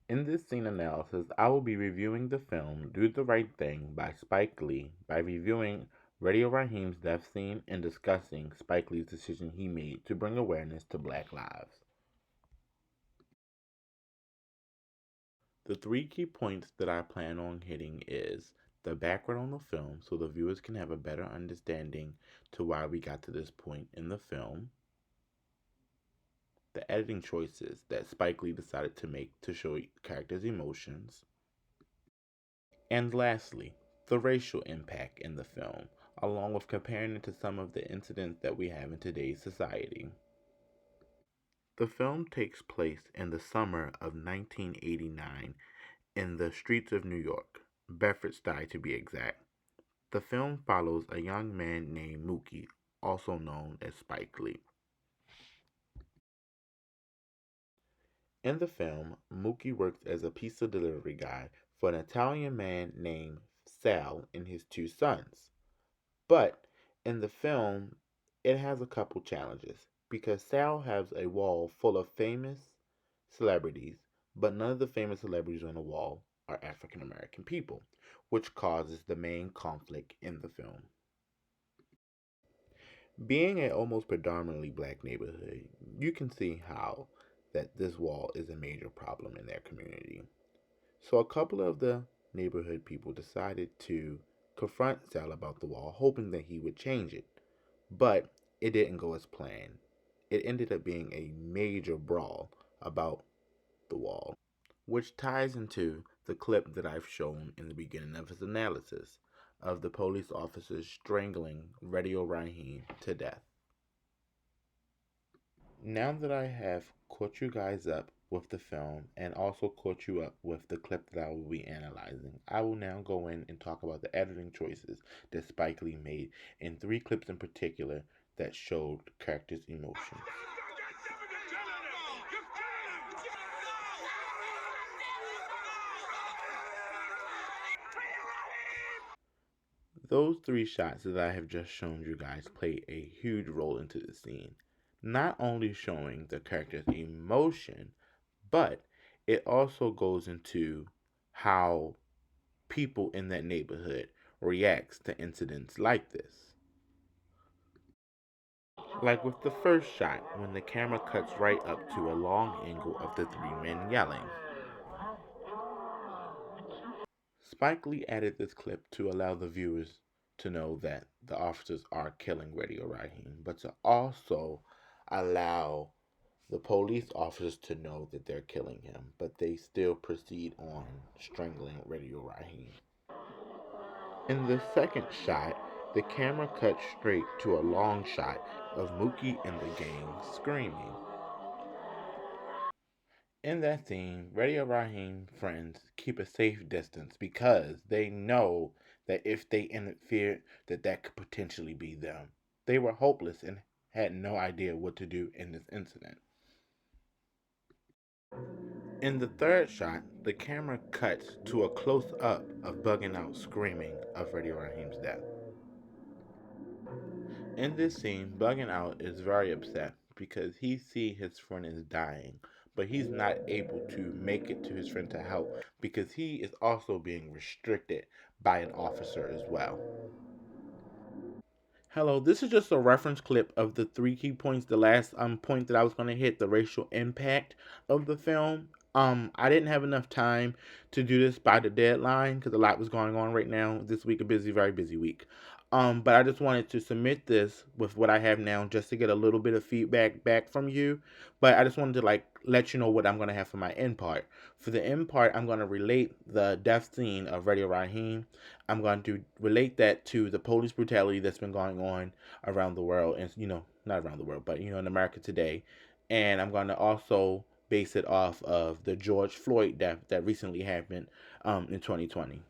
In this scene analysis, I will be reviewing the film Do the Right Thing by Spike Lee by reviewing Radio Raheem's death scene and discussing Spike Lee's decision he made to bring awareness to Black lives. The three key points that I plan on hitting is the background on the film so the viewers can have a better understanding to why we got to this point in the film, the editing choices that Spike Lee decided to make to show characters' emotions, and lastly, the racial impact in the film, along with comparing it to some of the incidents that we have in today's society. The film takes place in the summer of 1989 in the streets of New York, Bedford-Stuy to be exact. The film follows a young man named Mookie, also known as Spike Lee. In the film, Mookie works as a pizza delivery guy for an Italian man named Sal and his two sons. But in the film, it has a couple challenges because Sal has a wall full of famous celebrities, but none of the famous celebrities on the wall are African American people, which causes the main conflict in the film. Being an almost predominantly black neighborhood, you can see how that this wall is a major problem in their community. So a couple of the neighborhood people decided to confront Sal about the wall, hoping that he would change it. But it didn't go as planned. It ended up being a major brawl about the wall, which ties into the clip that I've shown in the beginning of his analysis of the police officers strangling Radio Raheem to death. Now that I have caught you guys up with the film and also caught you up with the clip that I will be analyzing, I will now go in and talk about the editing choices that Spike Lee made in three clips in particular that showed characters' emotions. Those three shots that I have just shown you guys play a huge role into the scene. Not only showing the character's emotion, but it also goes into how people in that neighborhood reacts to incidents like this. Like with the first shot, when the camera cuts right up to a long angle of the three men yelling. Spike Lee added this clip to allow the viewers to know that the officers are killing Radio Raheem, but to also allow the police officers to know that they're killing him, but they still proceed on strangling Radio Raheem. In the second shot, the camera cuts straight to a long shot of Mookie and the gang screaming. In that scene, Radio Raheem friends keep a safe distance because they know that if they interfered, that could potentially be them. They were hopeless and had no idea what to do in this incident. In the third shot, the camera cuts to a close-up of Bugging Out screaming of Radio Raheem's death. In this scene, Bugging Out is very upset because he sees his friend is dying, but he's not able to make it to his friend to help because he is also being restricted by an officer as well. Hello, this is just a reference clip of the three key points. The last point that I was going to hit, the racial impact of the film. I didn't have enough time to do this by the deadline because a lot was going on right now this week, a busy, very busy week. But I just wanted to submit this with what I have now just to get a little bit of feedback back from you. But I just wanted to let you know what I'm going to have for my end part. For the end part, I'm going to relate the death scene of Radio Raheem. I'm going to relate that to the police brutality that's been going on around the world, and not around the world, but in America today. And I'm going to also base it off of the George Floyd death that recently happened in 2020.